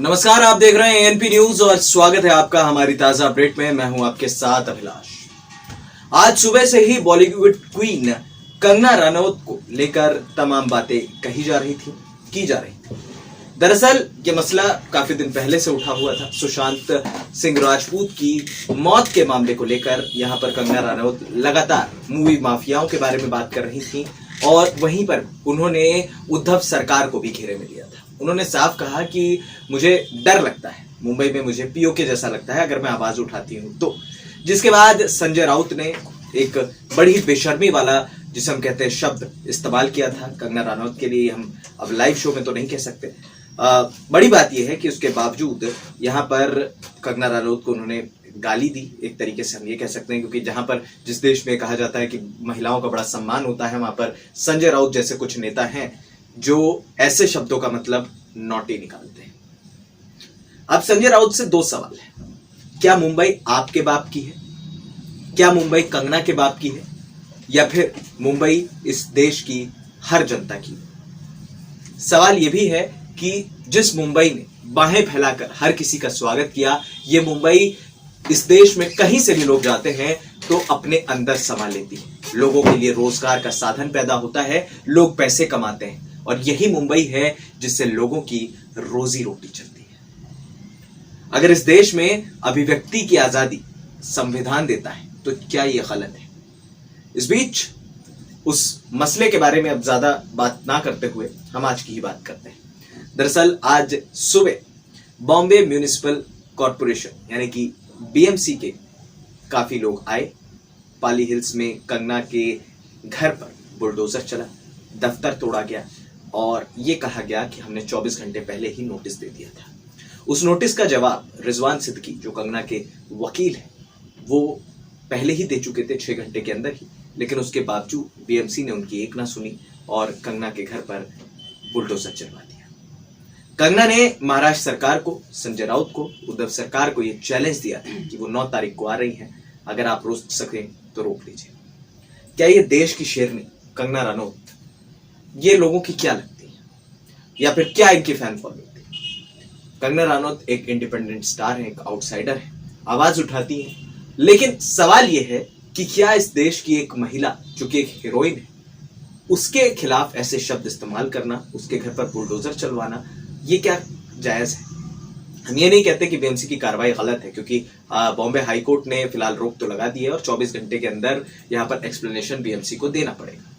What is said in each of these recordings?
नमस्कार, आप देख रहे हैं एनपी न्यूज और स्वागत है आपका हमारी ताजा अपडेट में। मैं हूं आपके साथ अभिलाष। आज सुबह से ही बॉलीवुड क्वीन कंगना रनौत को लेकर तमाम बातें की जा रही थी। दरअसल ये मसला काफी दिन पहले से उठा हुआ था। सुशांत सिंह राजपूत की मौत के मामले को लेकर यहां पर कंगना रनौत लगातार मूवी माफियाओं के बारे में बात कर रही थी और वहीं पर उन्होंने उद्धव सरकार को भी घेरे में लिया था। उन्होंने साफ कहा कि मुझे डर लगता है, मुंबई में मुझे पीओके जैसा लगता है अगर मैं आवाज उठाती हूं तो। जिसके बाद संजय राउत ने एक बड़ी बेशर्मी वाला, जिसे हम कहते हैं, शब्द इस्तेमाल किया था कंगना रनौत के लिए। हम अब लाइव शो में तो नहीं कह सकते। बड़ी बात यह है कि उसके बावजूद यहाँ पर कंगना रनौत को उन्होंने गाली दी, एक तरीके से हम ये कह सकते हैं, क्योंकि जहां पर जिस देश में कहा जाता है कि महिलाओं का बड़ा सम्मान होता है, वहां पर संजय राउत जैसे कुछ नेता हैं जो ऐसे शब्दों का मतलब नॉटी निकालते हैं। अब संजय राउत से दो सवाल है। क्या मुंबई आपके बाप की है? क्या मुंबई कंगना के बाप की है? या फिर मुंबई इस देश की हर जनता की? सवाल यह भी है कि जिस मुंबई ने बाहें फैलाकर हर किसी का स्वागत किया, ये मुंबई इस देश में कहीं से भी लोग जाते हैं तो अपने अंदर समा लेती है। लोगों के लिए रोजगार का साधन पैदा होता है, लोग पैसे कमाते हैं और यही मुंबई है जिससे लोगों की रोजी रोटी चलती है। अगर इस देश में अभिव्यक्ति की आजादी संविधान देता है तो क्या यह गलत है? इस बीच उस मसले के बारे में अब ज्यादा बात ना करते हुए हम आज की ही बात करते हैं। दरअसल आज सुबह बॉम्बे म्युनिसिपल कॉरपोरेशन यानी कि बीएमसी के काफी लोग आए। पाली हिल्स में कंगना के घर पर बुलडोजर चला, दफ्तर तोड़ा गया और यह कहा गया कि हमने 24 घंटे पहले ही नोटिस दे दिया था। उस नोटिस का जवाब रिजवान सिद्दीकी, जो कंगना के वकील हैं, वो पहले ही दे चुके थे 6 घंटे के अंदर ही। लेकिन उसके बावजूद बीएमसी ने उनकी एक ना सुनी और कंगना के घर पर बुलडोजर चलवा दिया। कंगना ने महाराष्ट्र सरकार को, संजय राउत को, उद्धव सरकार को यह चैलेंज दिया था कि वो 9 तारीख को आ रही हैं, अगर आप रोक सकें तो रोक लीजिए। क्या ये देश की शेरनी कंगना रनौत ये लोगों की क्या लगती है, या फिर क्या इनकी फैन फॉलोइंग थी? कंगना रनौत एक इंडिपेंडेंट स्टार है, एक आउटसाइडर है, आवाज उठाती है। लेकिन सवाल यह है कि क्या इस देश की एक महिला जो कि एक हीरोइन है, उसके खिलाफ ऐसे शब्द इस्तेमाल करना, उसके घर पर बुलडोजर चलवाना, ये क्या जायज है? हम ये नहीं कहते कि बीएमसी की कार्रवाई गलत है, क्योंकि बॉम्बे हाई कोर्ट ने फिलहाल रोक तो लगा दी है और 24 घंटे के अंदर यहाँ पर एक्सप्लेनेशन बीएमसी को देना पड़ेगा।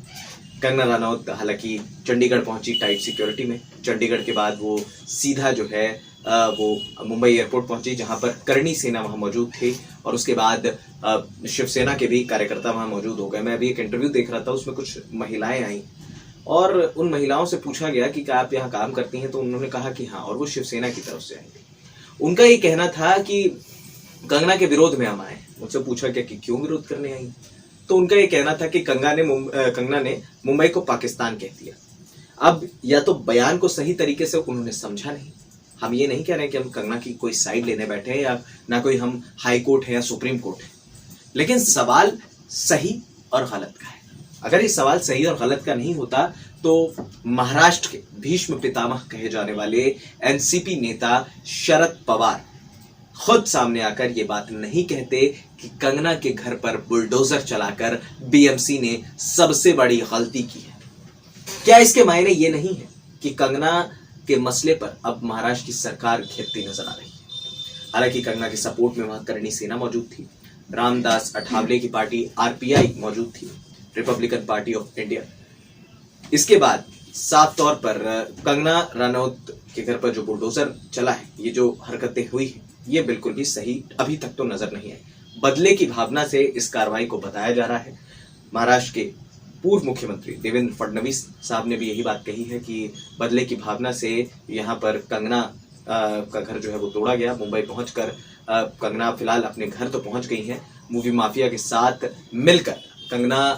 कंगना रनौत हालांकि चंडीगढ़ पहुंची टाइट सिक्योरिटी में। चंडीगढ़ के बाद वो सीधा जो है वो मुंबई एयरपोर्ट पहुंची, जहां पर करणी सेना वहां मौजूद थी और उसके बाद शिवसेना के भी कार्यकर्ता वहां मौजूद हो गए। मैं अभी एक इंटरव्यू देख रहा था, उसमें कुछ महिलाएं आई और उन महिलाओं से पूछा गया कि क्या आप यहाँ काम करती हैं, तो उन्होंने कहा कि हाँ, और वो शिवसेना की तरफ से आई थी। उनका ये कहना था कि कंगना के विरोध में हम आए। मुझसे पूछा गया कि क्यों विरोध करने आई, तो उनका ये कहना था कि कंगना ने मुंबई को पाकिस्तान कह दिया। अब या तो बयान को सही तरीके से उन्होंने समझा नहीं। हम ये नहीं कह रहे कि हम कंगना की कोई साइड लेने बैठे हैं, या ना कोई हम हाई कोर्ट है या सुप्रीम कोर्ट है, लेकिन सवाल सही और गलत का है। अगर ये सवाल सही और गलत का नहीं होता तो महाराष्ट्र के भीष्म पितामह कहे जाने वाले एनसीपी नेता शरद पवार खुद सामने आकर ये बात नहीं कहते कि कंगना के घर पर बुलडोजर चलाकर बीएमसी ने सबसे बड़ी गलती की है। क्या इसके मायने ये नहीं है कि कंगना के मसले पर अब महाराष्ट्र की सरकार घेरती नजर आ रही है? हालांकि कंगना के सपोर्ट में वहां करणी सेना मौजूद थी, रामदास अठावले की पार्टी आरपीआई मौजूद थी, रिपब्लिकन पार्टी ऑफ इंडिया। इसके बाद साफ तौर पर कंगना रनौत के घर पर जो बुलडोजर चला है, ये जो हरकतें हुई है, ये बिल्कुल भी सही अभी तक तो नजर नहीं आई। बदले की भावना से इस कार्रवाई को बताया जा रहा है। महाराष्ट्र के पूर्व मुख्यमंत्री देवेंद्र फडणवीस साहब ने भी यही बात कही है कि बदले की भावना से यहाँ पर कंगना का घर जो है वो तोड़ा गया। मुंबई पहुंचकर कंगना फिलहाल अपने घर तो पहुंच गई हैं, मूवी माफिया के साथ मिलकर कंगना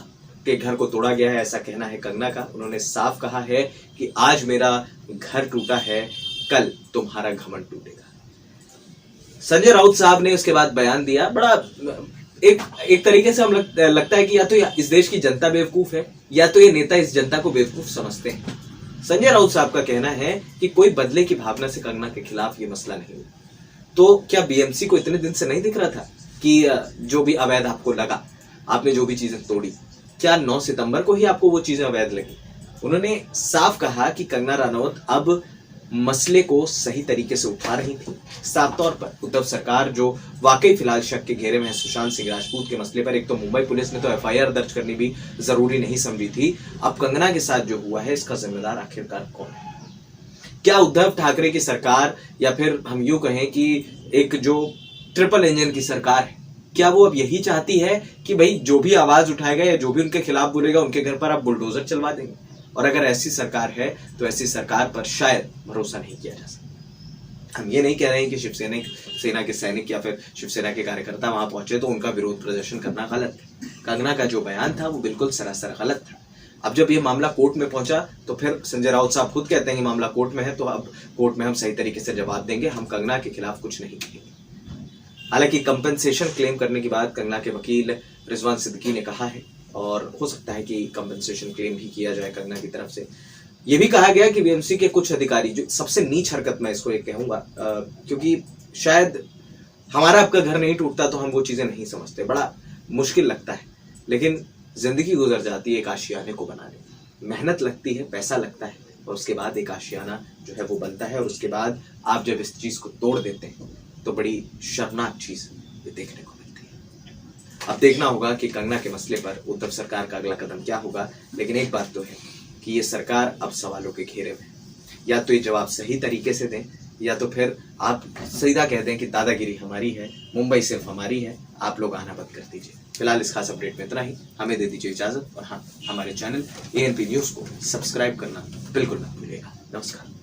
के घर को तोड़ा गया है, ऐसा कहना है कंगना का। उन्होंने साफ कहा है कि आज मेरा घर टूटा है, कल तुम्हारा घमंड टूटेगा। संजय राउत साहब ने उसके बाद बयान दिया। बड़ा एक तरीके से हम लगता है कि या तो इस देश की जनता बेवकूफ है, या तो ये नेता इस जनता को बेवकूफ समझते हैं। संजय राउत साहब का कहना है कि कोई बदले की भावना से कंगना के खिलाफ ये मसला नहीं हुआ। तो क्या बीएमसी को इतने दिन से नहीं दिख रहा था कि जो भी अवैध आपको लगा, आपने जो भी चीजें तोड़ी, क्या 9 सितंबर को ही आपको वो चीजें अवैध लगी? उन्होंने साफ कहा कि कंगना रनौत अब मसले को सही तरीके से उठा रही थी। साफ तौर पर उद्धव सरकार जो वाकई फिलहाल शक के घेरे में है सुशांत सिंह राजपूत के मसले पर, एक तो मुंबई पुलिस ने तो एफआईआर दर्ज करनी भी जरूरी नहीं समझी थी, अब कंगना के साथ जो हुआ है इसका जिम्मेदार आखिरकार कौन है? क्या उद्धव ठाकरे की सरकार, या फिर हम यूं कहें कि एक जो ट्रिपल इंजन की सरकार है, क्या वो अब यही चाहती है कि भाई जो भी आवाज उठाएगा या जो भी उनके खिलाफ बोलेगा उनके घर पर आप बुलडोजर चलवा देंगे? और अगर ऐसी सरकार है तो ऐसी सरकार पर शायद भरोसा नहीं किया जा सकता। हम ये नहीं कह रहे हैं कि सेना के सैनिक या फिर शिवसेना के कार्यकर्ता वहां पहुंचे तो उनका विरोध प्रदर्शन करना गलत है। कंगना का जो बयान था वो बिल्कुल सरासर गलत था। अब जब ये मामला कोर्ट में पहुंचा तो फिर संजय राउत साहब खुद कहते हैं कि मामला कोर्ट में है, तो अब कोर्ट में हम सही तरीके से जवाब देंगे, हम कंगना के खिलाफ कुछ नहीं कहेंगे। हालांकि कंपनसेशन क्लेम करने के बाद कंगना के वकील रिजवान सिद्दीकी ने कहा है, और हो सकता है कि कंपनसेशन क्लेम भी किया जाए कंगना की तरफ से। यह भी कहा गया कि बीएमसी के कुछ अधिकारी, जो सबसे नीच हरकत मैं इसको एक कहूंगा, क्योंकि शायद हमारा आपका घर नहीं टूटता तो हम वो चीजें नहीं समझते, बड़ा मुश्किल लगता है, लेकिन जिंदगी गुजर जाती है एक आशियाने को बनाने, मेहनत लगती है, पैसा लगता है, और उसके बाद एक आशियाना जो है वो बनता है, और उसके बाद आप जब इस चीज को तोड़ देते हैं तो बड़ी शर्मनाक चीज देखने को मिलती है। अब देखना होगा कि कंगना के मसले पर उद्धव सरकार का अगला कदम क्या होगा, लेकिन एक बात तो है कि ये सरकार अब सवालों के घेरे में, या तो ये जवाब सही तरीके से दें, या तो फिर आप सीधा कह दें कि दादागिरी हमारी है, मुंबई सिर्फ हमारी है, आप लोग आना बंद कर दीजिए। फिलहाल इस खास अपडेट में इतना ही, हमें दे दीजिए इजाजत, और हाँ, हमारे चैनल एएनपी न्यूज को सब्सक्राइब करना बिल्कुल मत भूलिएगा। नमस्कार।